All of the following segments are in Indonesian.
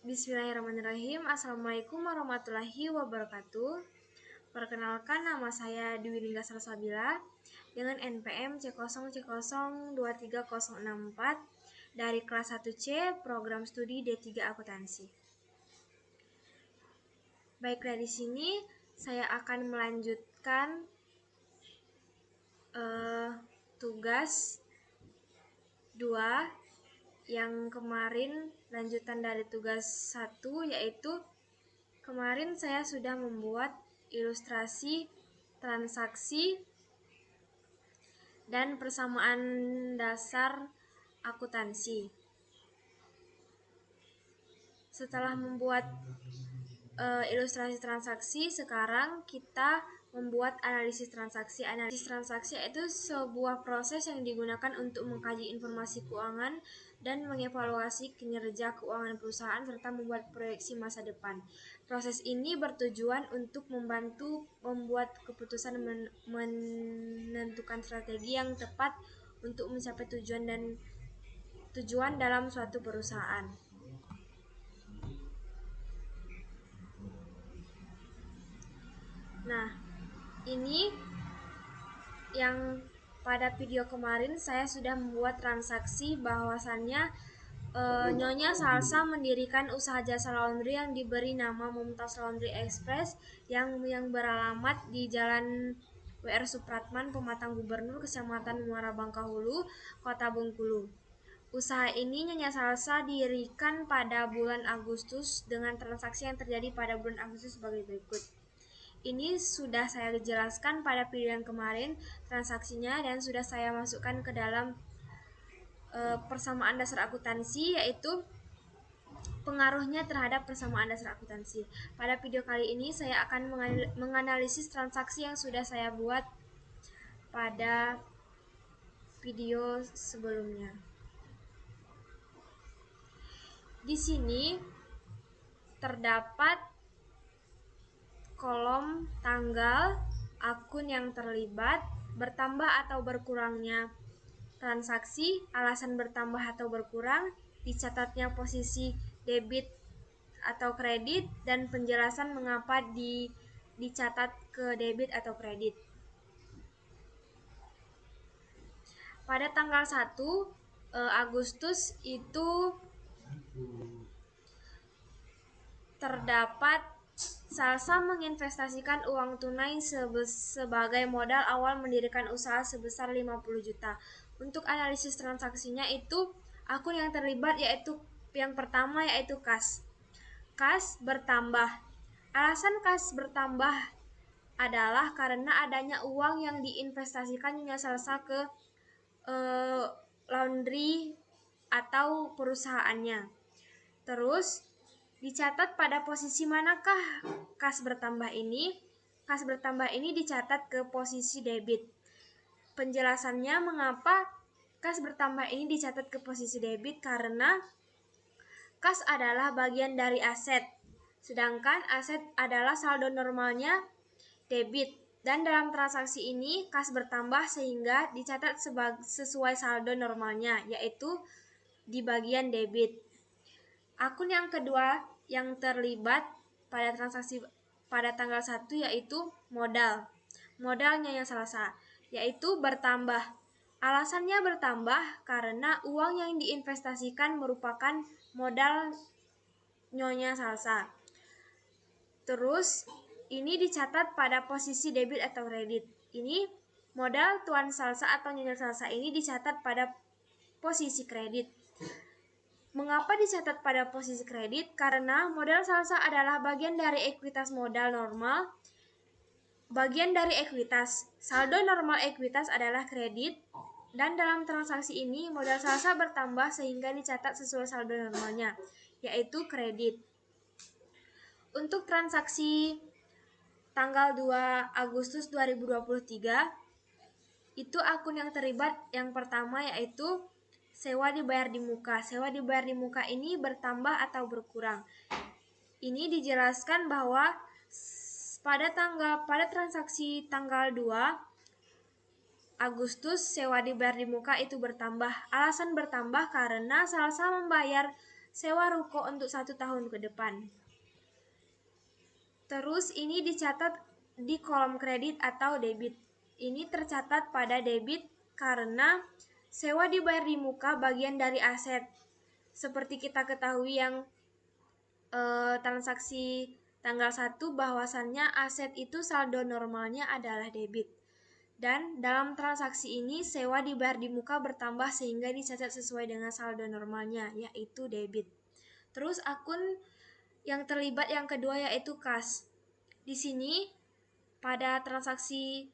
Bismillahirrahmanirrahim. Assalamualaikum warahmatullahi wabarakatuh. Perkenalkan, nama saya Dwi Ningga Salsabila dengan NPM C0C0230064 dari kelas 1C program studi D3 Akuntansi. Baiklah, di sini saya akan melanjutkan tugas 2 yang kemarin, lanjutan dari tugas 1, yaitu kemarin saya sudah membuat ilustrasi transaksi dan persamaan dasar akuntansi. Setelah membuat ilustrasi transaksi, sekarang kita membuat analisis transaksi. Analisis transaksi itu sebuah proses yang digunakan untuk mengkaji informasi keuangan dan mengevaluasi kinerja keuangan perusahaan serta membuat proyeksi masa depan. Proses ini bertujuan untuk membantu membuat keputusan menentukan strategi yang tepat untuk mencapai tujuan dalam suatu perusahaan. Nah, ini yang pada video kemarin saya sudah membuat transaksi bahwasannya Nyonya Salsa mendirikan usaha jasa laundry yang diberi nama Mumtaz Laundry Express yang beralamat di Jalan W.R. Supratman, Pematang Gubernur, Kecamatan Muara Bangkahulu, Kota Bengkulu. Usaha ini Nyonya Salsa dirikan pada bulan Agustus dengan transaksi yang terjadi pada bulan Agustus sebagai berikut. Ini sudah saya jelaskan pada video yang kemarin transaksinya dan sudah saya masukkan ke dalam persamaan dasar akuntansi, yaitu pengaruhnya terhadap persamaan dasar akuntansi. Pada video kali ini saya akan menganalisis transaksi yang sudah saya buat pada video sebelumnya. Di sini terdapat kolom tanggal, akun yang terlibat, bertambah atau berkurangnya transaksi, alasan bertambah atau berkurang, dicatatnya posisi debit atau kredit, dan penjelasan mengapa dicatat ke debit atau kredit. Pada tanggal 1 Agustus itu terdapat Salsa menginvestasikan uang tunai sebagai modal awal mendirikan usaha sebesar 50 juta. Untuk analisis transaksinya itu akun yang terlibat yaitu yang pertama yaitu kas. Kas bertambah. Alasan kas bertambah adalah karena adanya uang yang diinvestasikan Nyonya Salsa ke laundry atau perusahaannya. Terus dicatat pada posisi manakah kas bertambah ini? Kas bertambah ini dicatat ke posisi debit. Penjelasannya mengapa kas bertambah ini dicatat ke posisi debit, karena kas adalah bagian dari aset, sedangkan aset adalah saldo normalnya debit. Dan dalam transaksi ini kas bertambah sehingga dicatat sesuai saldo normalnya, yaitu di bagian debit. Akun yang kedua yang terlibat pada transaksi pada tanggal 1 yaitu modal. Modalnya yang Salsa, yaitu bertambah. Alasannya bertambah karena uang yang diinvestasikan merupakan modal Nyonya Salsa. Terus ini dicatat pada posisi debit atau kredit. Ini modal Tuan Salsa atau Nyonya Salsa ini dicatat pada posisi kredit. Mengapa dicatat pada posisi kredit? Karena modal Salsa adalah bagian dari ekuitas modal normal. Bagian dari ekuitas, saldo normal ekuitas adalah kredit, dan dalam transaksi ini modal Salsa bertambah sehingga dicatat sesuai saldo normalnya, yaitu kredit. Untuk transaksi tanggal 2 Agustus 2023, itu akun yang terlibat yang pertama yaitu sewa dibayar di muka. Sewa dibayar di muka ini bertambah atau berkurang. Ini dijelaskan bahwa pada transaksi tanggal 2 Agustus sewa dibayar di muka itu bertambah. Alasan bertambah karena Salsa membayar sewa ruko untuk 1 tahun ke depan. Terus ini dicatat di kolom kredit atau debit. Ini tercatat pada debit karena sewa dibayar di muka bagian dari aset. Seperti kita ketahui yang transaksi tanggal 1 bahwasannya aset itu saldo normalnya adalah debit. Dan dalam transaksi ini sewa dibayar di muka bertambah sehingga dicatat sesuai dengan saldo normalnya, yaitu debit. Terus akun yang terlibat yang kedua yaitu kas. Di sini pada transaksi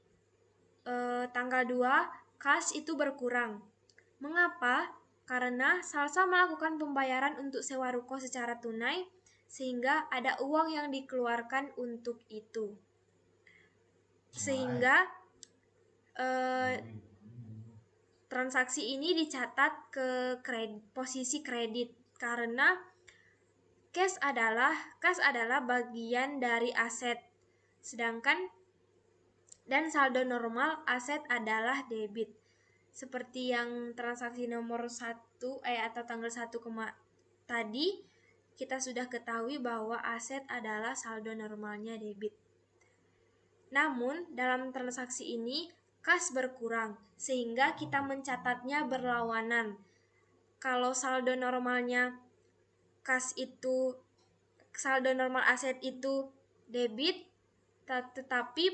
tanggal 2, kas itu berkurang. Mengapa? Karena Salsa melakukan pembayaran untuk sewa ruko secara tunai sehingga ada uang yang dikeluarkan untuk itu. Sehingga transaksi ini dicatat ke posisi kredit karena kas adalah bagian dari aset, sedangkan dan saldo normal aset adalah debit. Seperti yang transaksi nomor 1 atau tanggal 1 tadi kita sudah ketahui bahwa aset adalah saldo normalnya debit. Namun dalam transaksi ini kas berkurang sehingga kita mencatatnya berlawanan. Kalau saldo normalnya saldo normal aset itu debit, tetapi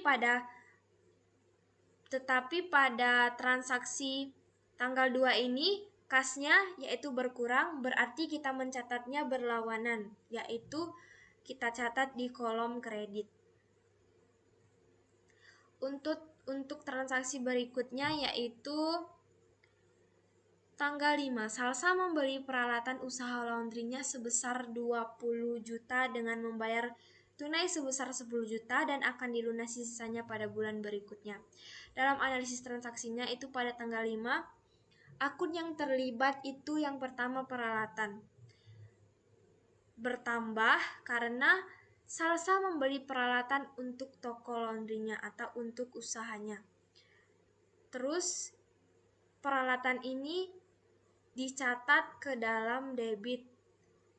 pada transaksi tanggal 2 ini kasnya yaitu berkurang, berarti kita mencatatnya berlawanan, yaitu kita catat di kolom kredit. Untuk transaksi berikutnya yaitu tanggal 5, Salsa membeli peralatan usaha laundrynya sebesar 20 juta dengan membayar tunai sebesar 10 juta dan akan dilunasi sisanya pada bulan berikutnya. Dalam analisis transaksinya itu pada tanggal 5, akun yang terlibat itu yang pertama peralatan. Bertambah karena Salsa membeli peralatan untuk toko laundrynya atau untuk usahanya. Terus peralatan ini dicatat ke dalam debit.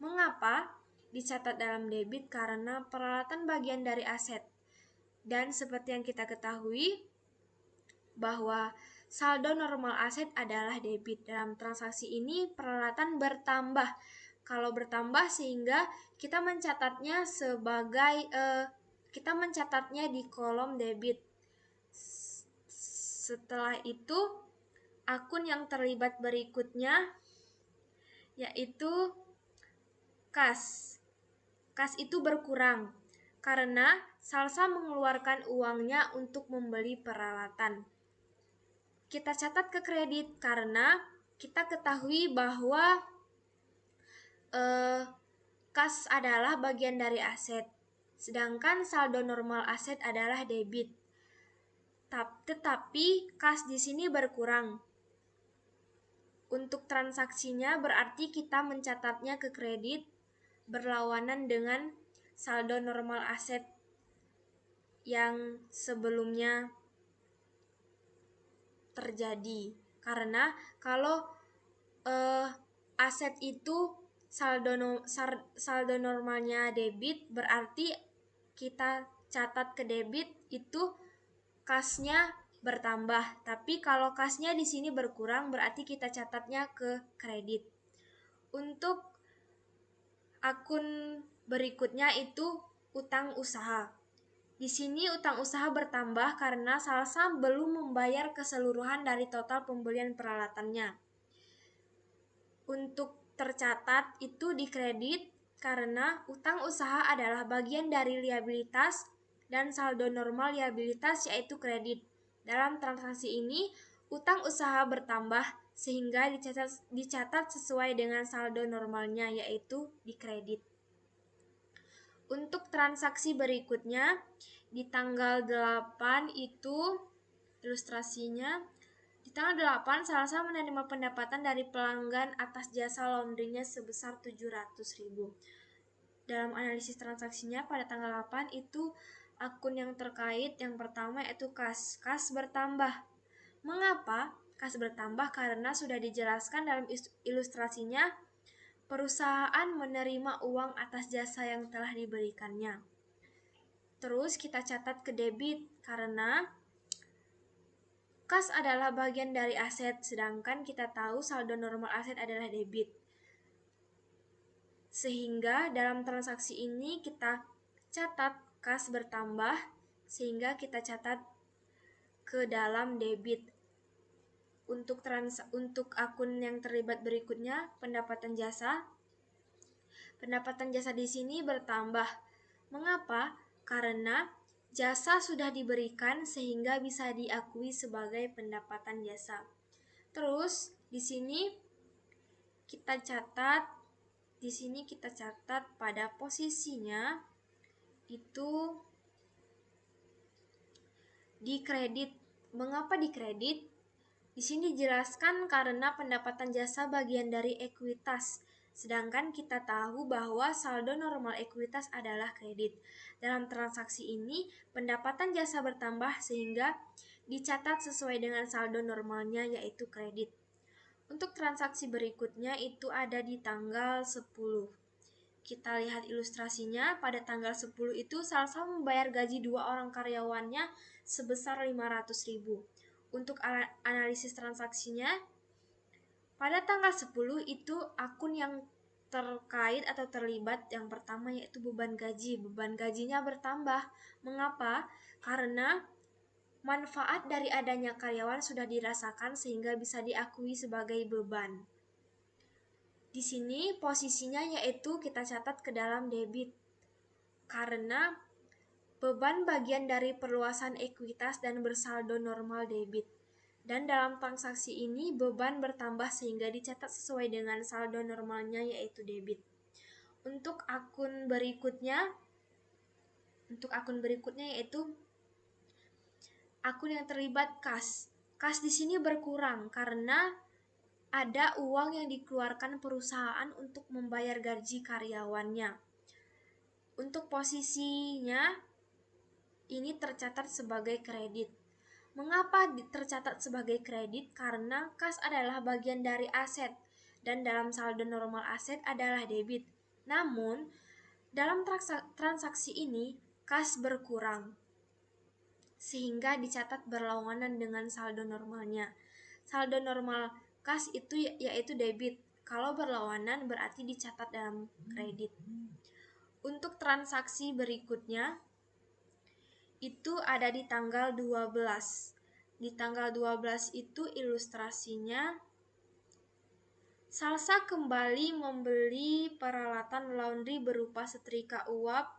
Mengapa dicatat dalam debit? Karena peralatan bagian dari aset. Dan seperti yang kita ketahui bahwa saldo normal aset adalah debit. Dalam transaksi ini peralatan bertambah. Kalau bertambah sehingga kita mencatatnya di kolom debit. Setelah itu akun yang terlibat berikutnya yaitu kas. Kas itu berkurang karena Salsa mengeluarkan uangnya untuk membeli peralatan. Kita catat ke kredit karena kita ketahui bahwa kas adalah bagian dari aset, sedangkan saldo normal aset adalah debit. Tetapi kas di sini berkurang. Untuk transaksinya berarti kita mencatatnya ke kredit berlawanan dengan saldo normal aset yang sebelumnya terjadi. Karena kalau aset itu saldo normalnya debit, berarti kita catat ke debit itu kasnya bertambah. Tapi kalau kasnya di sini berkurang, berarti kita catatnya ke kredit. Untuk akun berikutnya itu utang usaha. Di sini utang usaha bertambah karena Salsa belum membayar keseluruhan dari total pembelian peralatannya. Untuk tercatat itu di kredit karena utang usaha adalah bagian dari liabilitas dan saldo normal liabilitas yaitu kredit. Dalam transaksi ini, utang usaha bertambah sehingga dicatat sesuai dengan saldo normalnya yaitu di kredit. Untuk transaksi berikutnya di tanggal 8 itu ilustrasinya. Di tanggal 8 Salsa menerima pendapatan dari pelanggan atas jasa laundrynya sebesar 700.000. Dalam analisis transaksinya pada tanggal 8 itu akun yang terkait yang pertama yaitu kas. Kas bertambah. Mengapa kas bertambah? Karena sudah dijelaskan dalam ilustrasinya perusahaan menerima uang atas jasa yang telah diberikannya. Terus kita catat ke debit karena kas adalah bagian dari aset, sedangkan kita tahu saldo normal aset adalah debit. Sehingga dalam transaksi ini kita catat kas bertambah, sehingga kita catat ke dalam debit. Untuk akun yang terlibat berikutnya, pendapatan jasa. Pendapatan jasa di sini bertambah. Mengapa? Karena jasa sudah diberikan sehingga bisa diakui sebagai pendapatan jasa. Terus di sini kita catat pada posisinya itu di kredit. Mengapa di kredit? Di sini dijelaskan karena pendapatan jasa bagian dari ekuitas, sedangkan kita tahu bahwa saldo normal ekuitas adalah kredit. Dalam transaksi ini, pendapatan jasa bertambah sehingga dicatat sesuai dengan saldo normalnya yaitu kredit. Untuk transaksi berikutnya itu ada di tanggal 10. Kita lihat ilustrasinya, pada tanggal 10 itu Salsa membayar gaji 2 orang karyawannya sebesar 500.000. Untuk analisis transaksinya, pada tanggal 10 itu akun yang terkait atau terlibat yang pertama yaitu beban gaji. Beban gajinya bertambah. Mengapa? Karena manfaat dari adanya karyawan sudah dirasakan sehingga bisa diakui sebagai beban. Di sini posisinya yaitu kita catat ke dalam debit. Karena beban bagian dari perluasan ekuitas dan bersaldo normal debit. Dan dalam transaksi ini beban bertambah sehingga dicatat sesuai dengan saldo normalnya yaitu debit. Untuk akun berikutnya yaitu akun yang terlibat kas. Kas di sini berkurang karena ada uang yang dikeluarkan perusahaan untuk membayar gaji karyawannya. Untuk posisinya ini tercatat sebagai kredit. Mengapa tercatat sebagai kredit? Karena kas adalah bagian dari aset dan dalam saldo normal aset adalah debit. Namun, dalam transaksi ini kas berkurang sehingga dicatat berlawanan dengan saldo normalnya. Saldo normal kas itu yaitu debit. Kalau berlawanan berarti dicatat dalam kredit. Untuk transaksi berikutnya itu ada di tanggal 12. Di tanggal 12 itu ilustrasinya Salsa kembali membeli peralatan laundry berupa setrika uap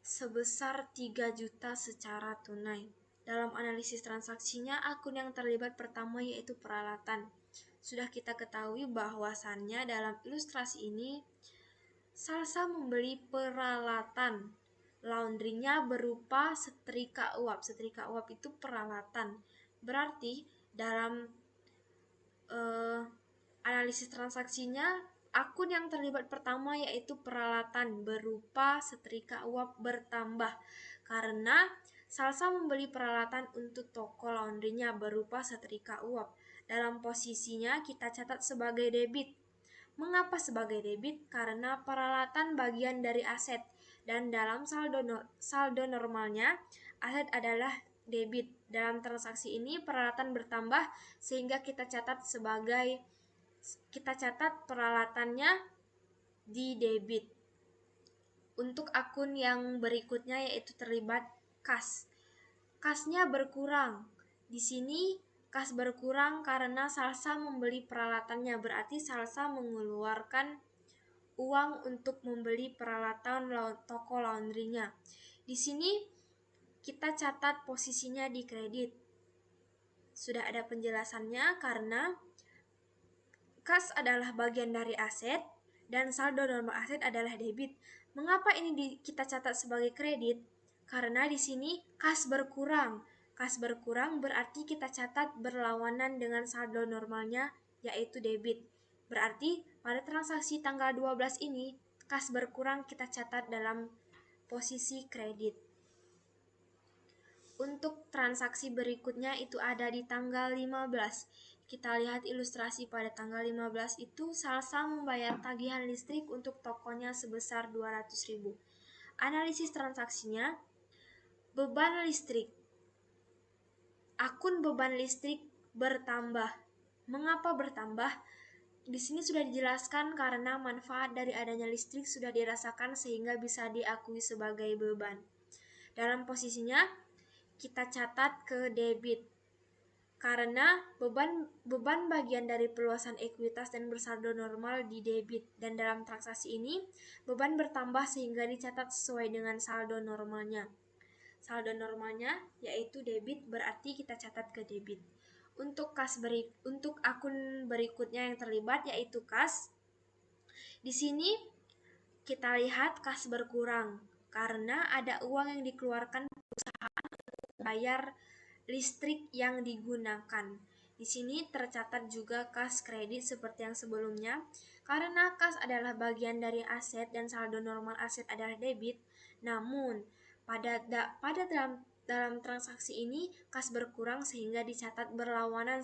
sebesar 3 juta secara tunai. Dalam analisis transaksinya, akun yang terlibat pertama yaitu peralatan. Sudah kita ketahui bahwasannya dalam ilustrasi ini Salsa membeli peralatan laundrynya berupa setrika uap. Setrika uap itu peralatan. Berarti dalam analisis transaksinya, akun yang terlibat pertama yaitu peralatan berupa setrika uap bertambah karena Salsa membeli peralatan untuk toko laundrynya berupa setrika uap. Dalam posisinya kita catat sebagai debit. Mengapa sebagai debit? Karena peralatan bagian dari aset dan dalam saldo normalnya aset adalah debit. Dalam transaksi ini peralatan bertambah sehingga kita catat peralatannya di debit. Untuk akun yang berikutnya yaitu terlibat kas. Kasnya berkurang. Di sini kas berkurang karena Salsa membeli peralatannya, berarti Salsa mengeluarkan uang untuk membeli peralatan toko laundrynya. Di sini kita catat posisinya di kredit. Sudah ada penjelasannya karena kas adalah bagian dari aset dan saldo normal aset adalah debit. Mengapa ini kita catat sebagai kredit? Karena di sini kas berkurang. Kas berkurang berarti kita catat berlawanan dengan saldo normalnya yaitu debit. Berarti pada transaksi tanggal 12 ini kas berkurang kita catat dalam posisi kredit. Untuk transaksi berikutnya itu ada di tanggal 15. kita lihat ilustrasi pada tanggal 15 itu Salsa membayar tagihan listrik untuk tokonya sebesar 200.000. Analisis transaksinya, beban listrik. Akun beban listrik bertambah. Mengapa bertambah? Di sini sudah dijelaskan karena manfaat dari adanya listrik sudah dirasakan sehingga bisa diakui sebagai beban. Dalam posisinya, kita catat ke debit. Karena beban bagian dari perluasan ekuitas dan bersaldo normal di debit, dan dalam transaksi ini beban bertambah sehingga dicatat sesuai dengan saldo normalnya. Saldo normalnya yaitu debit, berarti kita catat ke debit. Untuk akun berikutnya yang terlibat yaitu kas. Di sini kita lihat kas berkurang karena ada uang yang dikeluarkan bayar listrik yang digunakan. Di sini tercatat juga kas kredit seperti yang sebelumnya. Karena kas adalah bagian dari aset dan saldo normal aset adalah debit, namun pada dalam transaksi ini kas berkurang sehingga dicatat berlawanan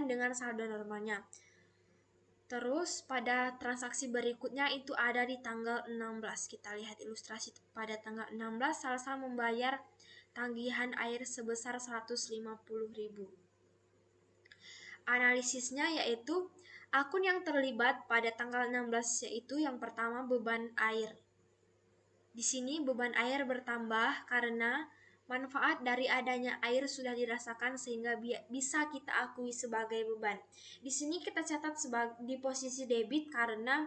dengan saldo normalnya. Terus pada transaksi berikutnya itu ada di tanggal 16. Kita lihat ilustrasi pada tanggal 16, Salsa membayar tagihan air sebesar 150.000. Analisisnya yaitu akun yang terlibat pada tanggal 16 yaitu yang pertama beban air. Di sini beban air bertambah karena manfaat dari adanya air sudah dirasakan sehingga bisa kita akui sebagai beban. Di sini kita catat di posisi debit karena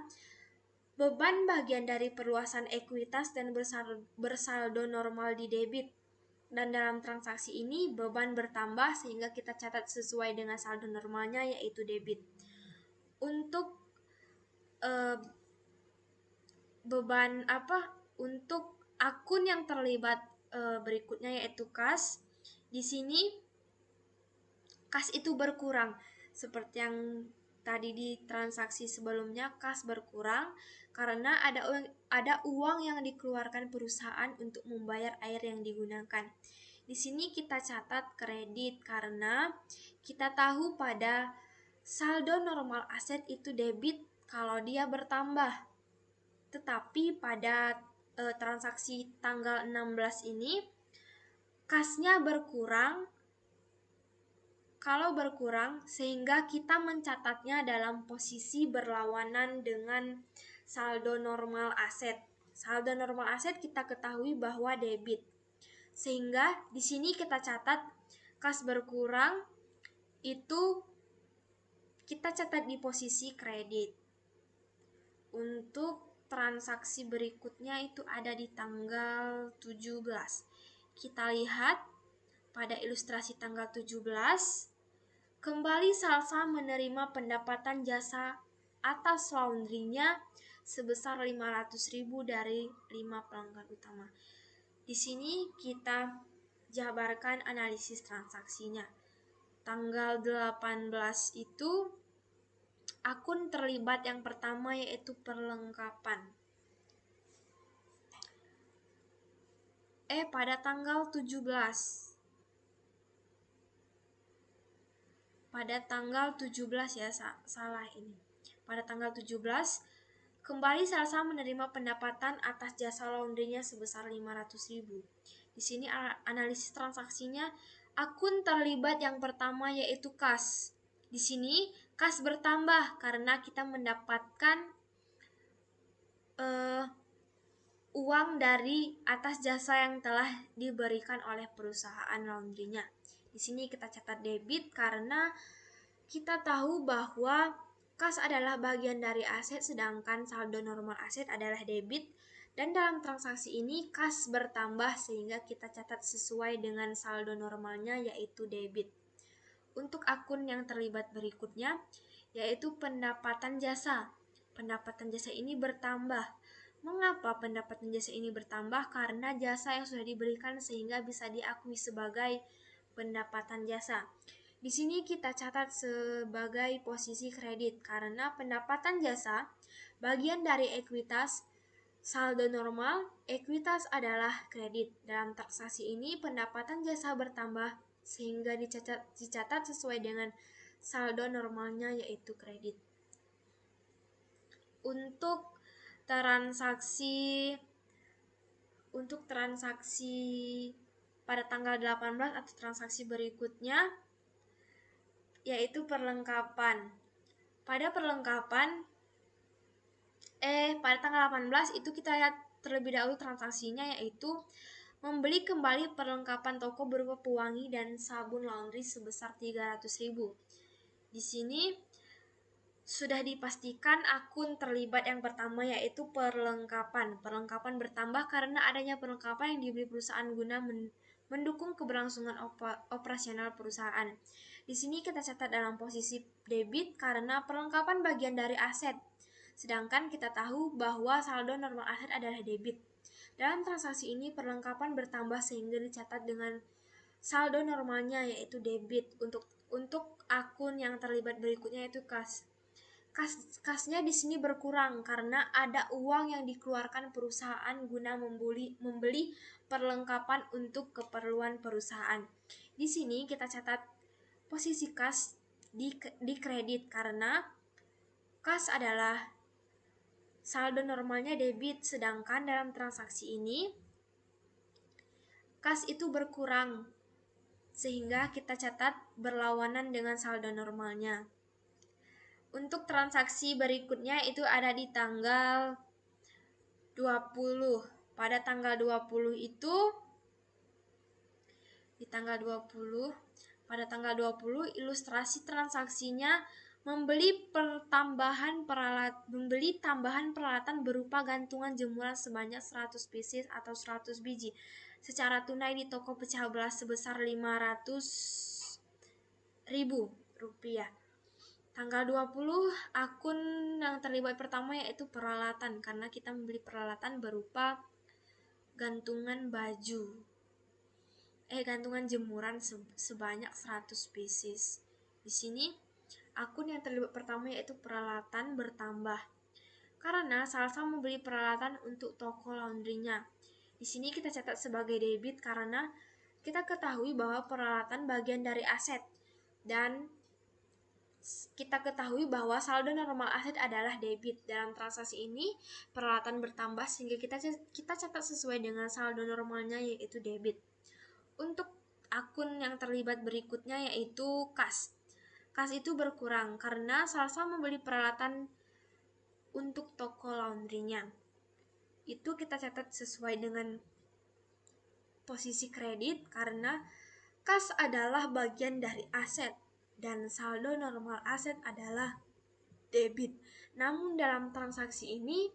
beban bagian dari perluasan ekuitas dan bersaldo normal di debit. Dan dalam transaksi ini beban bertambah sehingga kita catat sesuai dengan saldo normalnya yaitu debit. Untuk untuk akun yang terlibat berikutnya yaitu kas. Di sini kas itu berkurang seperti yang tadi di transaksi sebelumnya, kas berkurang karena ada uang yang dikeluarkan perusahaan untuk membayar air yang digunakan. Di sini kita catat kredit karena kita tahu pada saldo normal aset itu debit kalau dia bertambah. Tetapi pada transaksi tanggal 16 ini kasnya berkurang. Kalau berkurang sehingga kita mencatatnya dalam posisi berlawanan dengan saldo normal aset. Saldo normal aset kita ketahui bahwa debit. Sehingga di sini kita catat kas berkurang itu kita catat di posisi kredit. Untuk transaksi berikutnya itu ada di tanggal 17. Kita lihat pada ilustrasi tanggal 17, kembali Salsa menerima pendapatan jasa atas laundrynya sebesar 500.000 dari 5 pelanggan utama. Di sini kita jabarkan analisis transaksinya. Tanggal 18 itu akun terlibat yang pertama yaitu perlengkapan. Pada tanggal 17. Pada tanggal 17 ya, salah ini. Pada tanggal 17, kembali Salsa menerima pendapatan atas jasa laundrynya sebesar 500.000. Di sini analisis transaksinya, akun terlibat yang pertama yaitu kas. Di sini kas bertambah karena kita mendapatkan uang dari atas jasa yang telah diberikan oleh perusahaan laundrynya. Di sini kita catat debit karena kita tahu bahwa kas adalah bagian dari aset sedangkan saldo normal aset adalah debit, dan dalam transaksi ini kas bertambah sehingga kita catat sesuai dengan saldo normalnya yaitu debit. Untuk akun yang terlibat berikutnya yaitu pendapatan jasa. Pendapatan jasa ini bertambah. Mengapa pendapatan jasa ini bertambah? Karena jasa yang sudah diberikan sehingga bisa diakui sebagai pendapatan jasa. Di sini kita catat sebagai posisi kredit karena pendapatan jasa bagian dari ekuitas, saldo normal, ekuitas adalah kredit. Dalam transaksi ini pendapatan jasa bertambah sehingga dicatat sesuai dengan saldo normalnya yaitu kredit. Untuk transaksi pada tanggal 18 atau transaksi berikutnya yaitu perlengkapan. Pada tanggal 18 itu kita lihat terlebih dahulu transaksinya, yaitu membeli kembali perlengkapan toko berupa pewangi dan sabun laundry sebesar 300.000. Di sini sudah dipastikan akun terlibat yang pertama yaitu perlengkapan. Perlengkapan bertambah karena adanya perlengkapan yang dibeli perusahaan guna mendukung keberlangsungan operasional perusahaan. Di sini kita catat dalam posisi debit karena perlengkapan bagian dari aset. Sedangkan kita tahu bahwa saldo normal aset adalah debit. Dalam transaksi ini perlengkapan bertambah sehingga dicatat dengan saldo normalnya yaitu debit. Untuk akun yang terlibat berikutnya yaitu kas. Kasnya di sini berkurang karena ada uang yang dikeluarkan perusahaan guna membeli perlengkapan untuk keperluan perusahaan. Di sini kita catat posisi kas di kredit karena kas adalah saldo normalnya debit, sedangkan dalam transaksi ini kas itu berkurang sehingga kita catat berlawanan dengan saldo normalnya. Untuk transaksi berikutnya itu ada di tanggal 20. Pada tanggal 20 itu pada tanggal 20 ilustrasi transaksinya membeli tambahan peralatan berupa gantungan jemuran sebanyak 100 pieces atau 100 biji secara tunai di toko pecah belah sebesar 500.000 rupiah. Tanggal 20 akun yang terlibat pertama yaitu peralatan karena kita membeli peralatan berupa gantungan jemuran sebanyak 100 pieces. Di sini akun yang terlibat pertama yaitu peralatan bertambah karena Salsa membeli peralatan untuk toko laundrynya. Di sini kita catat sebagai debit karena kita ketahui bahwa peralatan bagian dari aset dan kita ketahui bahwa saldo normal aset adalah debit. Dalam transaksi ini peralatan bertambah sehingga kita catat sesuai dengan saldo normalnya yaitu debit. Untuk akun yang terlibat berikutnya yaitu kas. Kas itu berkurang karena Salsa membeli peralatan untuk toko laundrynya. Itu kita catat sesuai dengan posisi kredit karena kas adalah bagian dari aset dan saldo normal aset adalah debit. Namun dalam transaksi ini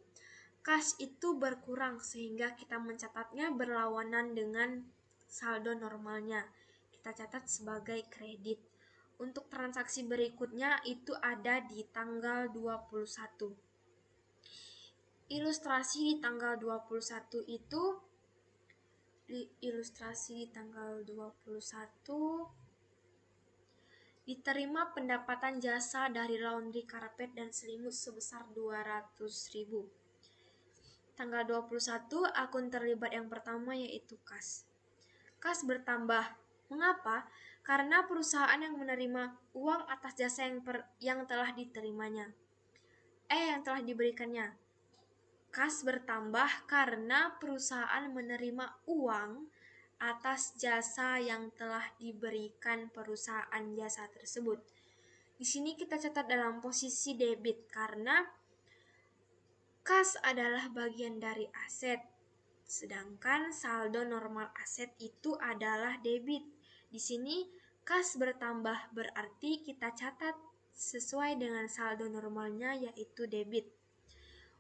kas itu berkurang sehingga kita mencatatnya berlawanan dengan saldo normalnya. Kita catat sebagai kredit. Untuk transaksi berikutnya itu ada di tanggal 21. Ilustrasi di tanggal 21 itu diterima pendapatan jasa dari laundry, karpet, dan selimut sebesar 200.000. Tanggal 21 akun terlibat yang pertama yaitu kas. Kas bertambah. Mengapa? Karena perusahaan yang menerima uang atas jasa yang telah diberikannya. Kas bertambah karena perusahaan menerima uang atas jasa yang telah diberikan perusahaan jasa tersebut. Di sini kita catat dalam posisi debit karena kas adalah bagian dari aset, sedangkan saldo normal aset itu adalah debit. Di sini kas bertambah berarti kita catat sesuai dengan saldo normalnya yaitu debit.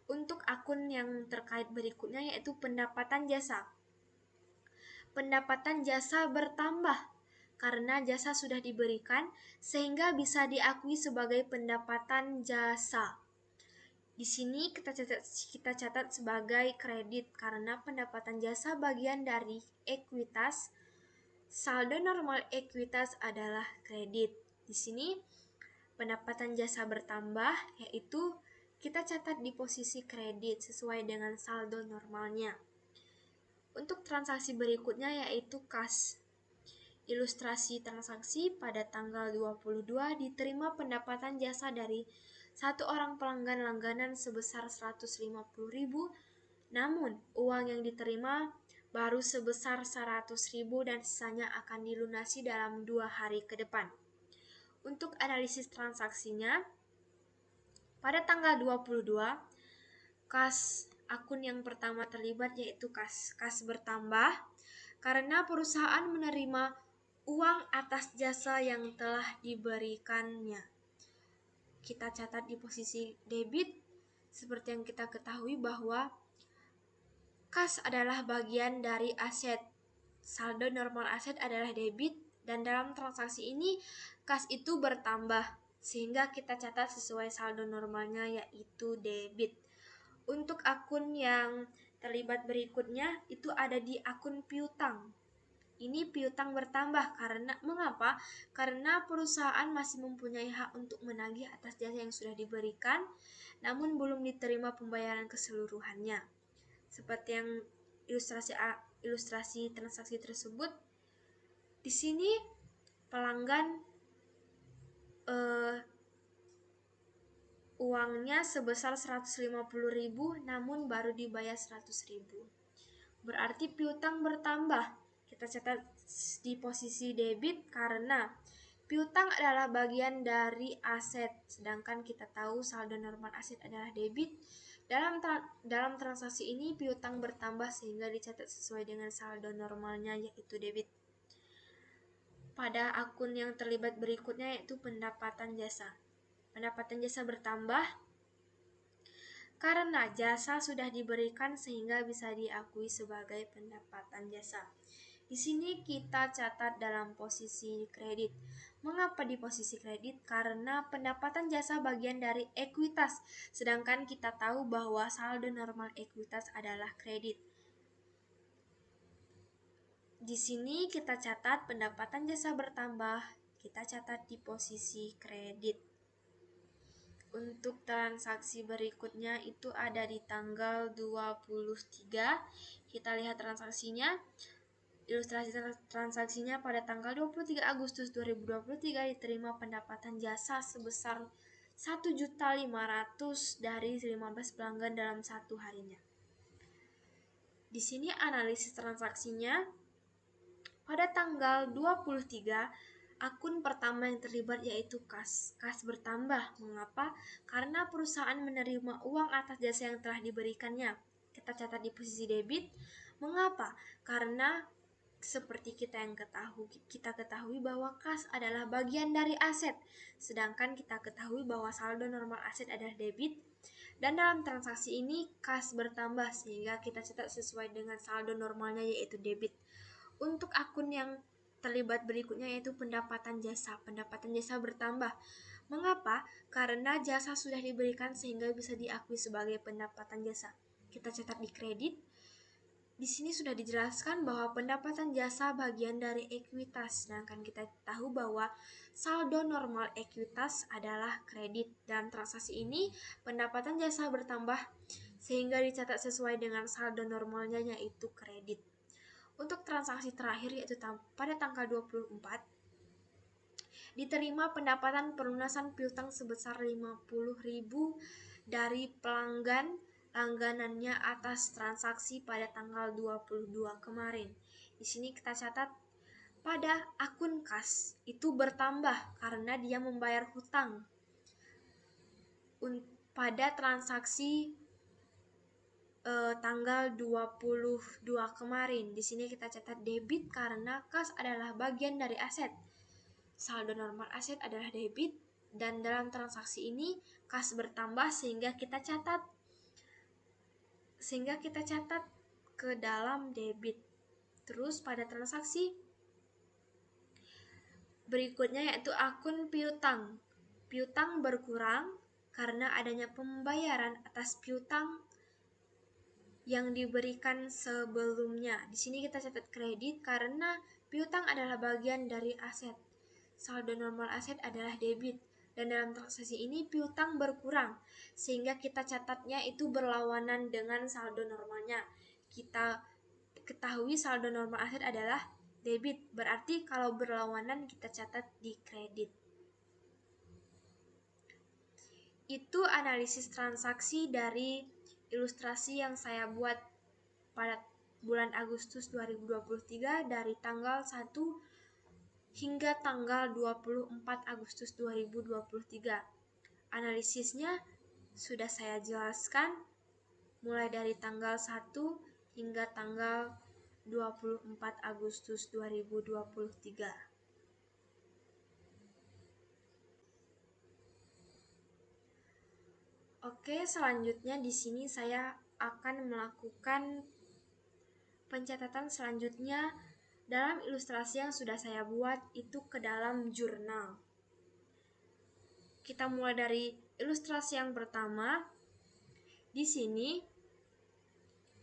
Untuk akun yang terkait berikutnya yaitu pendapatan jasa. Pendapatan jasa bertambah karena jasa sudah diberikan sehingga bisa diakui sebagai pendapatan jasa. Di sini kita catat sebagai kredit karena pendapatan jasa bagian dari ekuitas. Saldo normal ekuitas adalah kredit. Di sini pendapatan jasa bertambah yaitu kita catat di posisi kredit sesuai dengan saldo normalnya. Untuk transaksi berikutnya yaitu kas. ilustrasi transaksi pada tanggal 22 diterima pendapatan jasa dari satu orang pelanggan langganan sebesar 150.000, namun uang yang diterima baru sebesar 100.000 dan sisanya akan dilunasi dalam 2 hari ke depan. Untuk analisis transaksinya, pada tanggal 22, kas akun yang pertama terlibat yaitu kas bertambah karena perusahaan menerima uang atas jasa yang telah diberikannya. Kita catat di posisi debit, seperti yang kita ketahui bahwa kas adalah bagian dari aset. Saldo normal aset adalah debit, dan dalam transaksi ini kas itu bertambah, sehingga kita catat sesuai saldo normalnya yaitu debit. Untuk akun yang terlibat berikutnya itu ada di akun piutang. Ini piutang bertambah karena mengapa? Karena perusahaan masih mempunyai hak untuk menagih atas jasa yang sudah diberikan, namun belum diterima pembayaran keseluruhannya. Seperti yang ilustrasi transaksi tersebut, di sini pelanggan uangnya sebesar 150.000 namun baru dibayar 100.000. Berarti piutang bertambah. Kita catat di posisi debit karena piutang adalah bagian dari aset, sedangkan kita tahu saldo normal aset adalah debit. Dalam transaksi ini piutang bertambah sehingga dicatat sesuai dengan saldo normalnya yaitu debit. Pada akun yang terlibat berikutnya yaitu pendapatan jasa. Pendapatan jasa bertambah karena jasa sudah diberikan sehingga bisa diakui sebagai pendapatan jasa. Di sini kita catat dalam posisi kredit. Mengapa di posisi kredit? Karena pendapatan jasa bagian dari ekuitas, sedangkan kita tahu bahwa saldo normal ekuitas adalah kredit. Di sini kita catat pendapatan jasa bertambah, kita catat di posisi kredit. Untuk transaksi berikutnya itu ada di tanggal 23. Kita lihat transaksinya. Ilustrasi transaksinya pada tanggal 23 Agustus 2023 diterima pendapatan jasa sebesar 1.500.000 dari 15 pelanggan dalam satu harinya. Di sini analisis transaksinya pada tanggal 23 akun pertama yang terlibat yaitu kas bertambah. Mengapa? Karena perusahaan menerima uang atas jasa yang telah diberikannya. Kita catat di posisi debit. Mengapa? Karena seperti kita ketahui bahwa kas adalah bagian dari aset, sedangkan kita ketahui bahwa saldo normal aset adalah debit, dan dalam transaksi ini kas bertambah sehingga kita catat sesuai dengan saldo normalnya yaitu debit. Untuk akun yang terlibat berikutnya yaitu pendapatan jasa. Pendapatan jasa bertambah. Mengapa? Karena jasa sudah diberikan sehingga bisa diakui sebagai pendapatan jasa. Kita catat di kredit. Di sini sudah dijelaskan bahwa pendapatan jasa bagian dari ekuitas, sedangkan kita tahu bahwa saldo normal ekuitas adalah kredit. Dalam transaksi ini, pendapatan jasa bertambah sehingga dicatat sesuai dengan saldo normalnya yaitu kredit. Untuk transaksi terakhir yaitu pada tanggal 24, diterima pendapatan pelunasan piutang sebesar 50.000 dari pelanggan langganannya atas transaksi pada tanggal 22 kemarin. Di sini kita catat pada akun kas itu bertambah karena dia membayar hutang pada transaksi tanggal 22 kemarin. Di sini kita catat debit karena kas adalah bagian dari aset. Saldo normal aset adalah debit, dan dalam transaksi ini kas bertambah sehingga kita catat ke dalam debit. Terus pada transaksi berikutnya yaitu akun piutang. Piutang berkurang karena adanya pembayaran atas piutang yang diberikan sebelumnya. Di sini kita catat kredit karena piutang adalah bagian dari aset. Saldo normal aset adalah debit, dan dalam transaksi ini piutang berkurang sehingga kita catatnya itu berlawanan dengan saldo normalnya. Kita ketahui saldo normal aset adalah debit, berarti kalau berlawanan kita catat di kredit. Itu analisis transaksi dari ilustrasi yang saya buat pada bulan Agustus 2023 dari tanggal 1 hingga tanggal 24 Agustus 2023. Analisisnya sudah saya jelaskan mulai dari tanggal 1 hingga tanggal 24 Agustus 2023. Oke, selanjutnya di sini saya akan melakukan pencatatan selanjutnya dalam ilustrasi yang sudah saya buat itu ke dalam jurnal. Kita mulai dari ilustrasi yang pertama. Di sini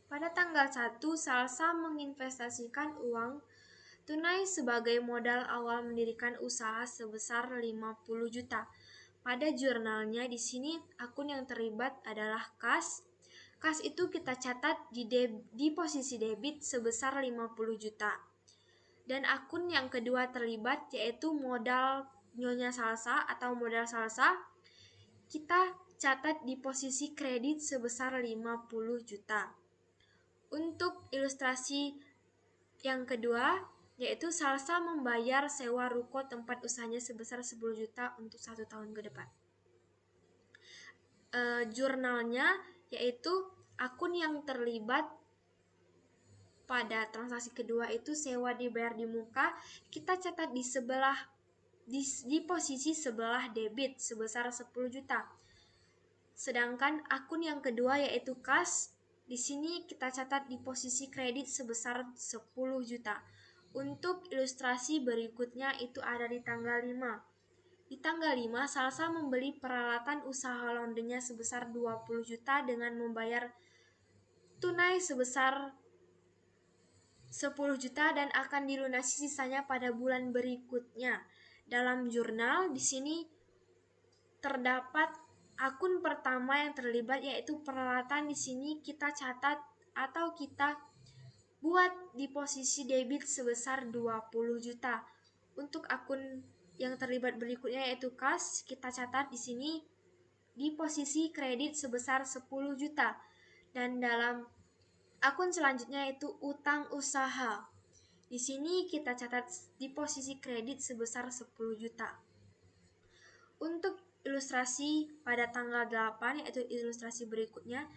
pada tanggal 1 Salsa menginvestasikan uang tunai sebagai modal awal mendirikan usaha sebesar 50 juta. Pada jurnalnya di sini akun yang terlibat adalah kas. Kas itu kita catat di posisi debit sebesar 50 juta. Dan akun yang kedua terlibat yaitu modal Nyonya Salsa atau modal Salsa, kita catat di posisi kredit sebesar 50 juta. Untuk ilustrasi yang kedua, yaitu Salsa membayar sewa ruko tempat usahanya sebesar 10 juta untuk 1 tahun ke depan. Jurnalnya yaitu akun yang terlibat pada transaksi kedua itu sewa dibayar di muka, kita catat di posisi sebelah debit sebesar 10 juta. Sedangkan akun yang kedua yaitu kas, di sini kita catat di posisi kredit sebesar 10 juta. Untuk ilustrasi berikutnya itu ada di tanggal 5. Di tanggal 5, Salsa membeli peralatan usaha laundrynya sebesar 20 juta dengan membayar tunai sebesar 10 juta dan akan dilunasi sisanya pada bulan berikutnya. Dalam jurnal di sini terdapat akun pertama yang terlibat yaitu peralatan. Di sini kita catat atau kita buat di posisi debit sebesar 20 juta. Untuk akun yang terlibat berikutnya yaitu kas, kita catat di sini di posisi kredit sebesar 10 juta. Dan dalam akun selanjutnya yaitu utang usaha. Di sini kita catat di posisi kredit sebesar 10 juta. Untuk ilustrasi pada tanggal 8 yaitu ilustrasi berikutnya,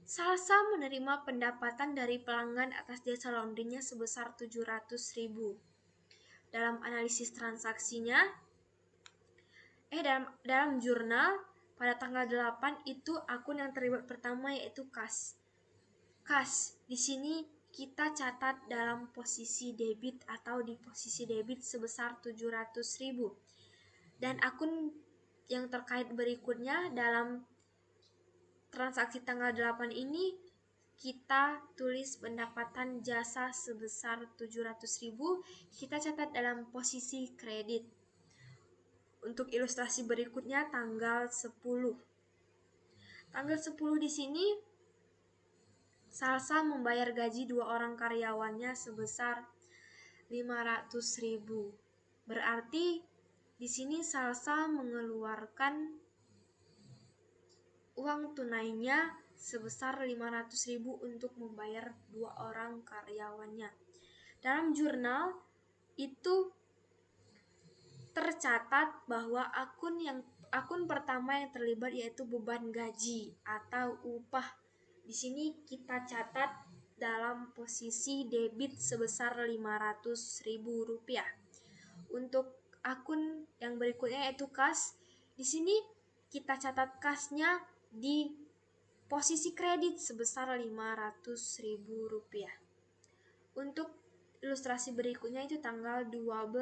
Salsa menerima pendapatan dari pelanggan atas jasa laundrynya sebesar 700.000. Dalam analisis transaksinya, dalam jurnal pada tanggal 8 itu akun yang terlibat pertama yaitu kas. Kas, di sini kita catat dalam posisi debit atau di posisi debit sebesar 700.000. Dan akun yang terkait berikutnya dalam transaksi tanggal 8 ini kita tulis pendapatan jasa sebesar 700.000, kita catat dalam posisi kredit. Untuk ilustrasi berikutnya tanggal 10. Tanggal 10 di sini Salsa membayar gaji 2 orang karyawannya sebesar 500.000. Berarti di sini Salsa mengeluarkan uang tunainya sebesar 500.000 untuk membayar 2 orang karyawannya. Dalam jurnal itu tercatat bahwa akun pertama yang terlibat yaitu beban gaji atau upah. Di sini kita catat dalam posisi debit sebesar 500.000 rupiah. Untuk akun yang berikutnya yaitu kas. Di sini kita catat kasnya di posisi kredit sebesar 500.000 rupiah. Untuk ilustrasi berikutnya itu tanggal 12.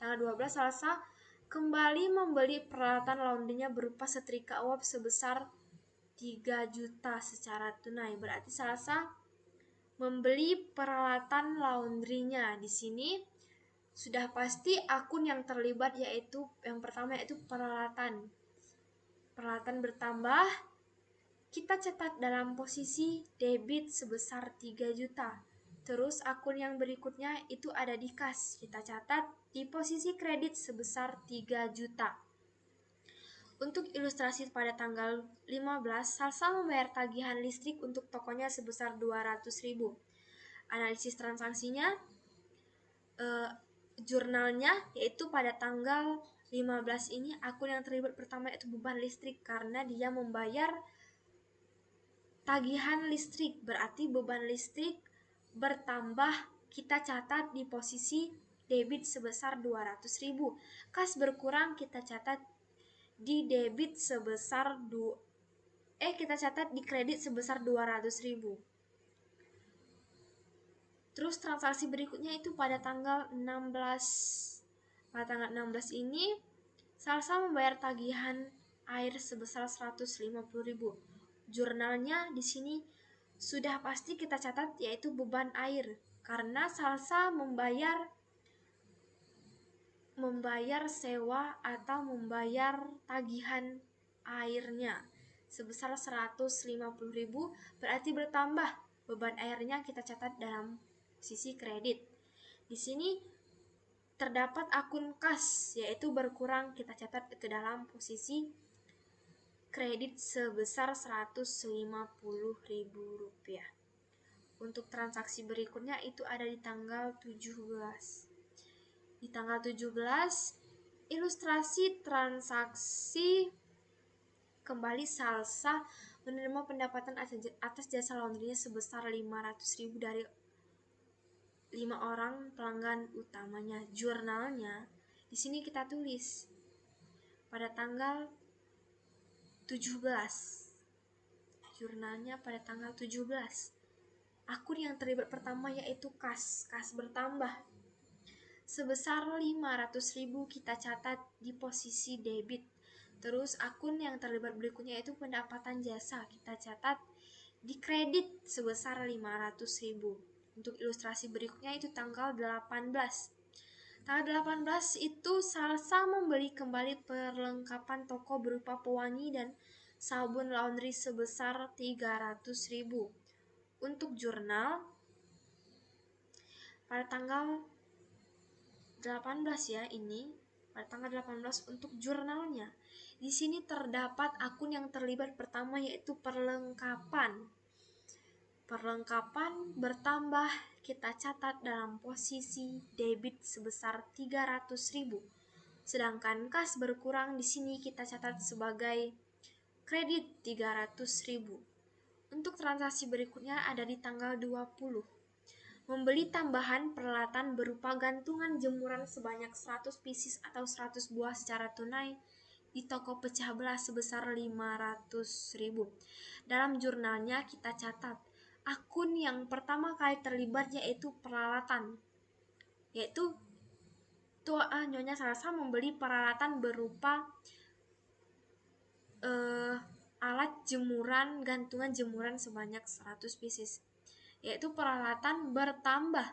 Tanggal 12 Salsa kembali membeli peralatan laundrynya berupa setrika uap sebesar 3 juta secara tunai. Berarti Salsa membeli peralatan laundrynya. Di sini sudah pasti akun yang terlibat yaitu yang pertama yaitu peralatan. Peralatan bertambah, kita catat dalam posisi debit sebesar 3 juta. Terus akun yang berikutnya itu ada di kas. Kita catat di posisi kredit sebesar 3 juta. Untuk ilustrasi pada tanggal 15, Salsa membayar tagihan listrik untuk tokonya sebesar 200.000. Analisis transaksinya, jurnalnya yaitu pada tanggal 15 ini akun yang terlibat pertama yaitu beban listrik karena dia membayar tagihan listrik, berarti beban listrik bertambah, kita catat di posisi debit sebesar 200.000. Kas berkurang kita catat di debit sebesar kita catat di kredit sebesar 200.000. Terus transaksi berikutnya itu pada tanggal 16. Pada tanggal 16 ini Salsa membayar tagihan air sebesar 150.000. Jurnalnya di sini sudah pasti kita catat yaitu beban air karena Salsa membayar sewa atau membayar tagihan airnya sebesar 150.000, berarti bertambah beban airnya kita catat dalam sisi kredit. Di sini terdapat akun kas yaitu berkurang, kita catat ke dalam posisi kredit sebesar 150.000 rupiah. Untuk transaksi berikutnya itu ada di tanggal 17. Di tanggal 17, ilustrasi transaksi kembali Salsa menerima pendapatan atas jasa laundrynya sebesar 500.000 dari 5 orang pelanggan utamanya. Jurnalnya di sini kita tulis pada tanggal 17. Jurnalnya pada tanggal 17. Akun yang terlibat pertama yaitu kas bertambah sebesar 500.000, kita catat di posisi debit. Terus akun yang terlibat berikutnya yaitu pendapatan jasa, kita catat di kredit sebesar 500.000. Untuk ilustrasi berikutnya itu tanggal 18. Tanggal 18 itu Salsa membeli kembali perlengkapan toko berupa pewangi dan sabun laundry sebesar 300.000. Untuk jurnal pada tanggal 18 ya ini, pada tanggal 18 untuk jurnalnya. Di sini terdapat akun yang terlibat pertama yaitu perlengkapan. Perlengkapan bertambah, kita catat dalam posisi debit sebesar 300.000. Sedangkan kas berkurang di sini kita catat sebagai kredit 300.000. Untuk transaksi berikutnya ada di tanggal 20. Membeli tambahan peralatan berupa gantungan jemuran sebanyak 100 pieces atau 100 buah secara tunai di toko pecah belah sebesar 500.000. Dalam jurnalnya kita catat akun yang pertama kali terlibat yaitu peralatan, yaitu Nyonya Salsa membeli peralatan berupa alat jemuran, gantungan jemuran sebanyak 100 pieces, yaitu peralatan bertambah,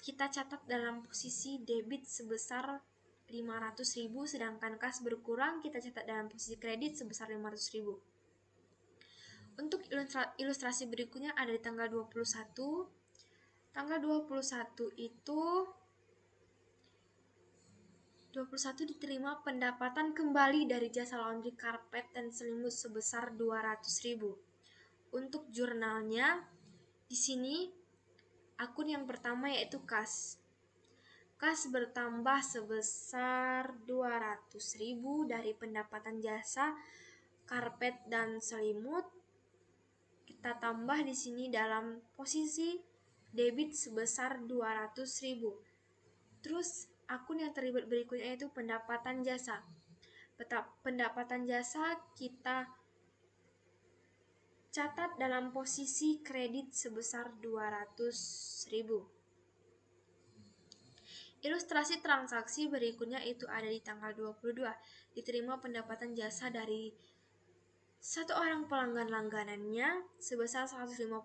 kita catat dalam posisi debit sebesar 500.000, sedangkan kas berkurang kita catat dalam posisi kredit sebesar 500.000. Untuk ilustrasi berikutnya ada di tanggal 21. Tanggal 21 itu 21 diterima pendapatan kembali dari jasa laundry karpet dan selimut sebesar 200.000. Untuk jurnalnya di sini akun yang pertama yaitu kas. Kas bertambah sebesar 200.000 dari pendapatan jasa karpet dan selimut. Kita tambah di sini dalam posisi debit sebesar 200.000. Terus akun yang terlibat berikutnya yaitu pendapatan jasa. Pendapatan jasa kita catat dalam posisi kredit sebesar 200.000. Ilustrasi transaksi berikutnya itu ada di tanggal 22. Diterima pendapatan jasa dari satu orang pelanggan langganannya sebesar 150.000,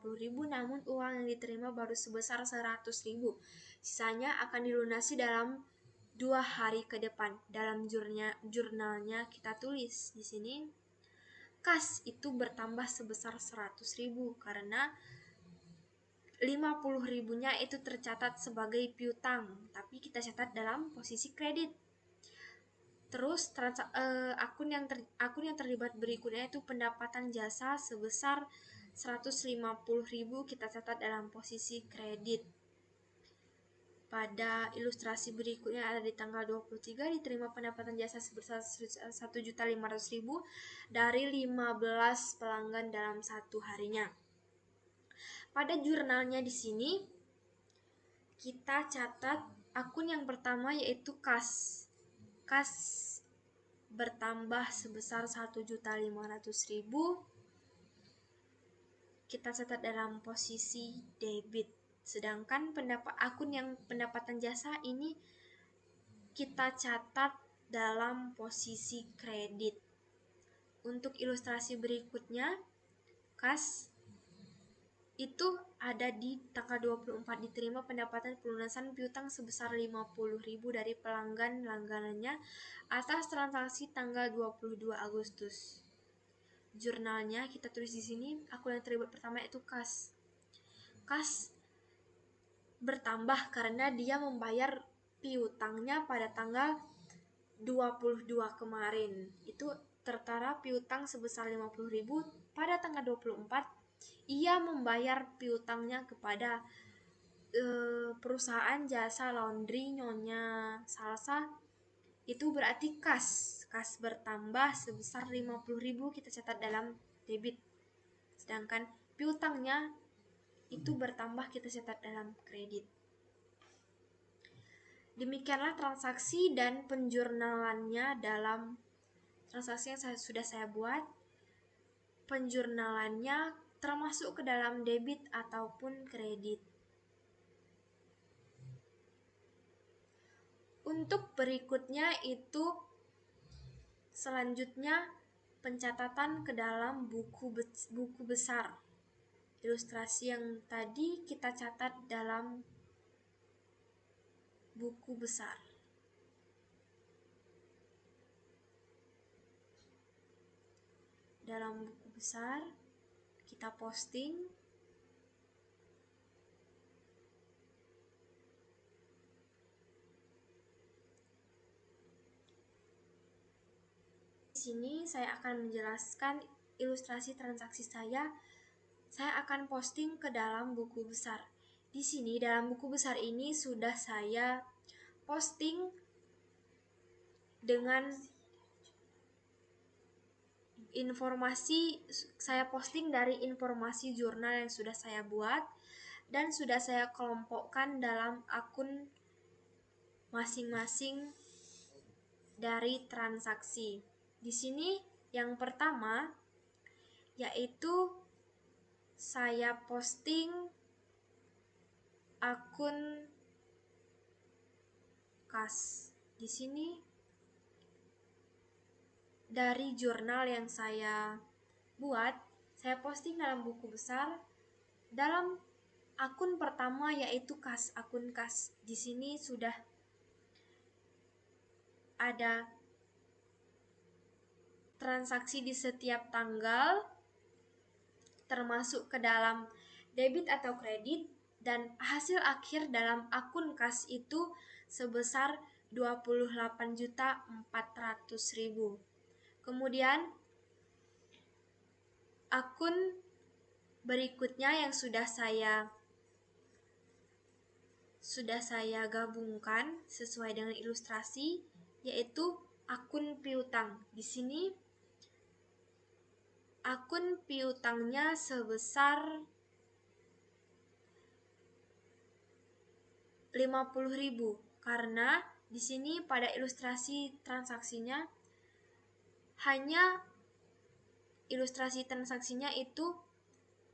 namun uang yang diterima baru sebesar 100.000. Sisanya akan dilunasi dalam 2 hari ke depan. Dalam jurnalnya kita tulis di sini kas itu bertambah sebesar 100.000 karena 50.000-nya itu tercatat sebagai piutang, tapi kita catat dalam posisi kredit. Terus akun yang terlibat berikutnya itu pendapatan jasa sebesar 150.000 kita catat dalam posisi kredit. Pada ilustrasi berikutnya ada di tanggal 23 diterima pendapatan jasa sebesar 1.500.000 dari 15 pelanggan dalam satu harinya. Pada jurnalnya di sini kita catat akun yang pertama yaitu kas. Kas bertambah sebesar 1.500.000 kita catat dalam posisi debit. Sedangkan akun yang pendapatan jasa ini kita catat dalam posisi kredit. Untuk ilustrasi berikutnya, kas itu ada di tanggal 24 diterima pendapatan pelunasan piutang sebesar 50.000 dari pelanggan langganannya atas transaksi tanggal 22 Agustus. Jurnalnya kita tulis di sini, akun yang terlibat pertama itu kas. Kas bertambah karena dia membayar piutangnya pada tanggal 22 kemarin. Itu tertara piutang sebesar 50.000 pada tanggal 24 ia membayar piutangnya kepada perusahaan jasa laundry Nyonya Salsa. Itu berarti kas bertambah sebesar 50.000 kita catat dalam debit. Sedangkan piutangnya itu bertambah kita catat dalam kredit. Demikianlah transaksi dan penjurnalannya dalam transaksi yang sudah saya buat. Penjurnalannya termasuk ke dalam debit ataupun kredit. Untuk berikutnya itu selanjutnya pencatatan ke dalam buku besar. Ilustrasi yang tadi kita catat dalam buku besar. Dalam buku besar kita posting di sini saya akan menjelaskan ilustrasi transaksi saya. Saya akan posting ke dalam buku besar. Di sini dalam buku besar ini sudah saya posting dengan saya posting dari informasi jurnal yang sudah saya buat dan sudah saya kelompokkan dalam akun masing-masing dari transaksi. Di sini yang pertama yaitu saya posting akun kas. Di sini dari jurnal yang saya buat, saya posting dalam buku besar dalam akun pertama yaitu kas, akun kas. Di sini sudah ada transaksi di setiap tanggal termasuk ke dalam debit atau kredit dan hasil akhir dalam akun kas itu sebesar 28.400.000. Kemudian akun berikutnya yang sudah saya gabungkan sesuai dengan ilustrasi yaitu akun piutang. Di sini akun piutangnya sebesar 50.000 karena di sini pada ilustrasi transaksinya itu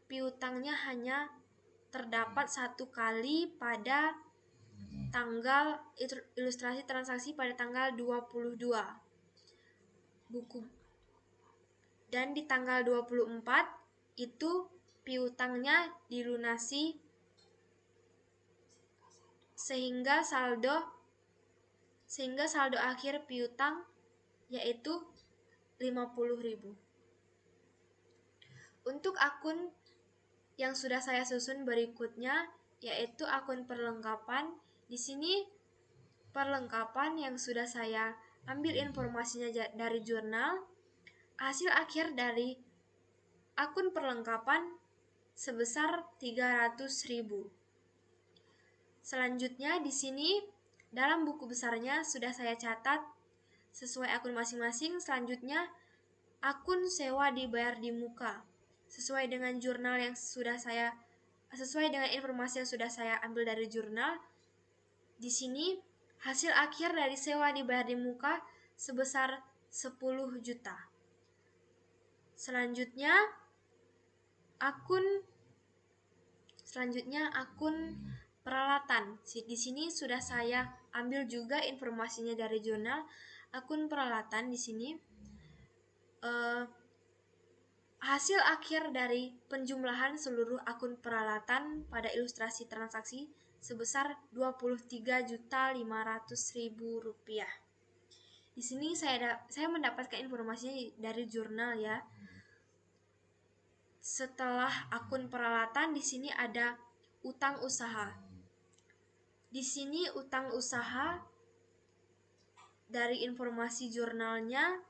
piutangnya hanya terdapat satu kali pada tanggal ilustrasi transaksi pada tanggal 22 buku. Dan di tanggal 24 itu piutangnya dilunasi sehingga saldo akhir piutang yaitu 50.000. Untuk akun yang sudah saya susun berikutnya yaitu akun perlengkapan. Di sini perlengkapan yang sudah saya ambil informasinya dari jurnal. Hasil akhir dari akun perlengkapan sebesar 300.000. Selanjutnya di sini dalam buku besarnya sudah saya catat sesuai akun masing-masing. Selanjutnya akun sewa dibayar di muka. Sesuai dengan informasi yang sudah saya ambil dari jurnal. Di sini hasil akhir dari sewa dibayar di muka sebesar 10 juta. Selanjutnya akun peralatan. Di sini sudah saya ambil juga informasinya dari jurnal. Akun peralatan di sini hasil akhir dari penjumlahan seluruh akun peralatan pada ilustrasi transaksi sebesar 23.500.000 rupiah. Di sini saya mendapatkan informasinya dari jurnal ya. Setelah akun peralatan di sini ada utang usaha. Di sini utang usaha dari informasi jurnalnya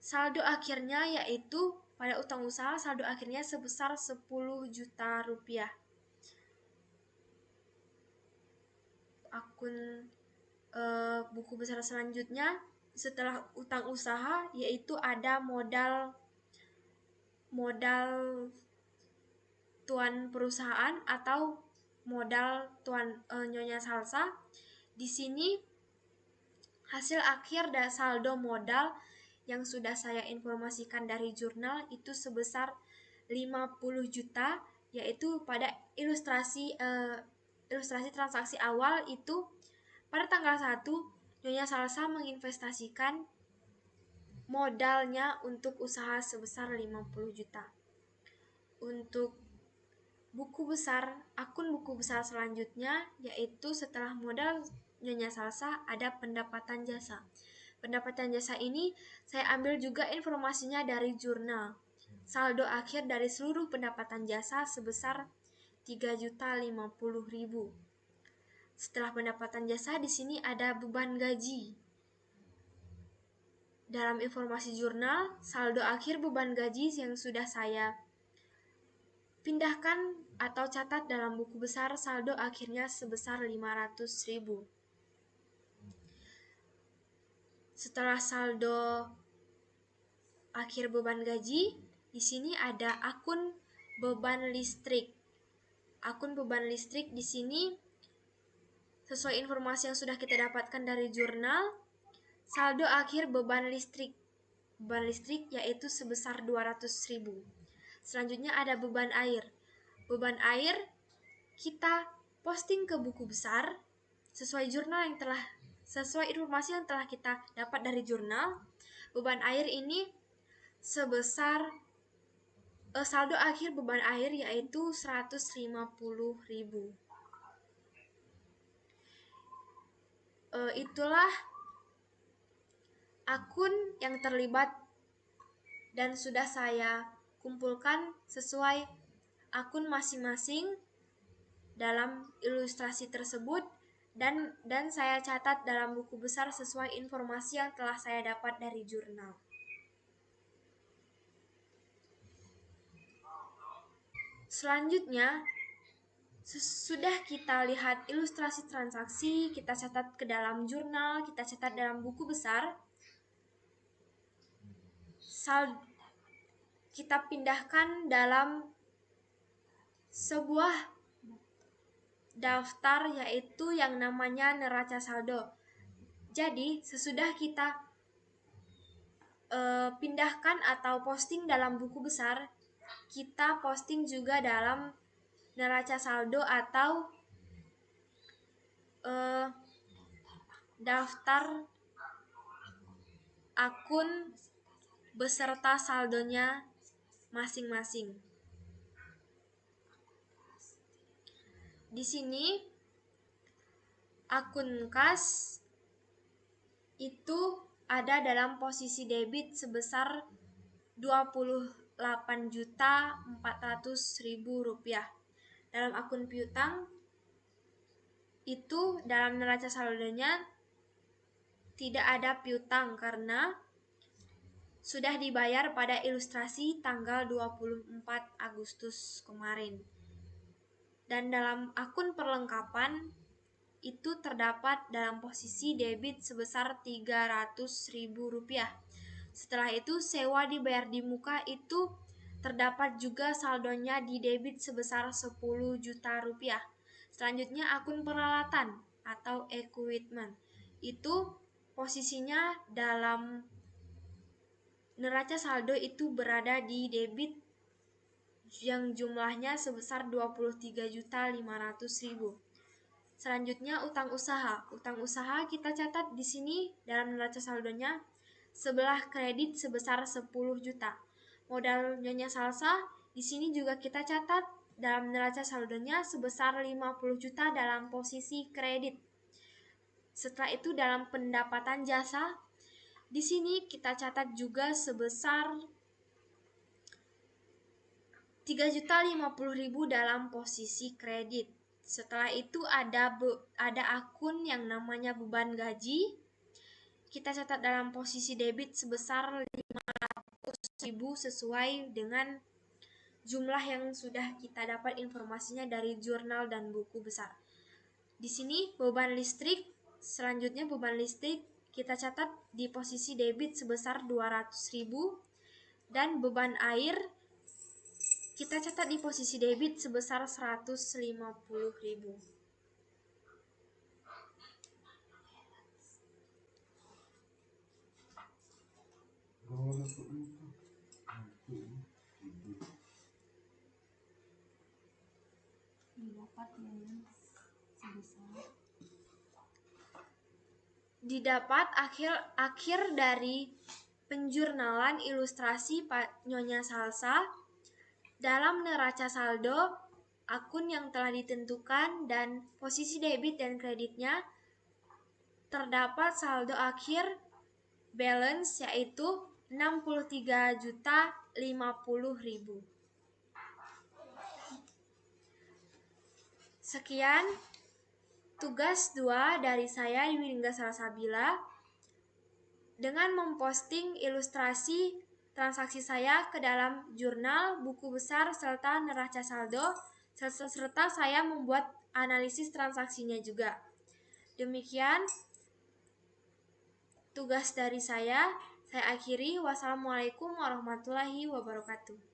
saldo akhirnya yaitu pada utang usaha saldo akhirnya sebesar 10 juta rupiah. Akun buku besar selanjutnya setelah utang usaha yaitu ada modal tuan perusahaan atau modal tuan Nyonya Salsa. Di sini hasil akhir dan saldo modal yang sudah saya informasikan dari jurnal itu sebesar 50 juta, yaitu pada ilustrasi transaksi awal itu pada tanggal 1 Nyonya Salsa menginvestasikan modalnya untuk usaha sebesar 50 juta. Untuk akun buku besar selanjutnya yaitu setelah modal Nyonya Salsa ada pendapatan jasa. Pendapatan jasa ini saya ambil juga informasinya dari jurnal. Saldo akhir dari seluruh pendapatan jasa sebesar 3.050.000. Setelah pendapatan jasa di sini ada beban gaji. Dalam informasi jurnal, saldo akhir beban gaji yang sudah saya pindahkan atau catat dalam buku besar saldo akhirnya sebesar 500.000. Setelah saldo akhir beban gaji, di sini ada akun beban listrik. Akun beban listrik di sini sesuai informasi yang sudah kita dapatkan dari jurnal, saldo akhir beban listrik yaitu sebesar 200.000. Selanjutnya ada beban air. Beban air kita posting ke buku besar sesuai informasi yang telah kita dapat dari jurnal. Beban air ini sebesar saldo akhir beban air yaitu 150.000. Itulah akun yang terlibat dan sudah saya kumpulkan sesuai akun masing-masing dalam ilustrasi tersebut dan saya catat dalam buku besar sesuai informasi yang telah saya dapat dari jurnal. Selanjutnya, sudah kita lihat ilustrasi transaksi, kita catat ke dalam jurnal, kita catat dalam buku besar. Kita pindahkan dalam sebuah daftar yaitu yang namanya neraca saldo. Jadi, sesudah kita pindahkan atau posting dalam buku besar, kita posting juga dalam neraca saldo atau daftar akun beserta saldonya masing-masing. Di sini akun kas itu ada dalam posisi debit sebesar Rp8.400.000. Dalam akun piutang itu dalam neraca saldonya tidak ada piutang karena sudah dibayar pada ilustrasi tanggal 24 Agustus kemarin. Dan dalam akun perlengkapan itu terdapat dalam posisi debit sebesar Rp300.000. Setelah itu sewa dibayar di muka itu terdapat juga saldonya di debit sebesar Rp10 juta. Selanjutnya akun peralatan atau equipment itu posisinya dalam neraca saldo itu berada di debit yang jumlahnya sebesar Rp23.500.000. Selanjutnya utang usaha. Utang usaha kita catat di sini dalam neraca saldonya sebelah kredit sebesar 10 juta. Modal Nyonya Salsa di sini juga kita catat dalam neraca saldonya sebesar 50 juta dalam posisi kredit. Setelah itu dalam pendapatan jasa di sini kita catat juga sebesar Rp3.050.000 dalam posisi kredit. Setelah itu ada akun yang namanya beban gaji. Kita catat dalam posisi debit sebesar Rp500.000 sesuai dengan jumlah yang sudah kita dapat informasinya dari jurnal dan buku besar. Di sini beban listrik, selanjutnya beban listrik kita catat di posisi debit sebesar Rp200.000 dan beban air kita catat di posisi debit sebesar Rp150.000. Didapat akhir dari penjurnalan ilustrasi Nyonya Salsa dalam neraca saldo akun yang telah ditentukan dan posisi debit dan kreditnya terdapat saldo akhir balance yaitu Rp63.050.000. Sekian tugas 2 dari saya Dwingga Salsabila dengan memposting ilustrasi transaksi saya ke dalam jurnal, buku besar, serta neraca saldo, serta saya membuat analisis transaksinya juga. Demikian tugas dari saya akhiri. Wassalamualaikum warahmatullahi wabarakatuh.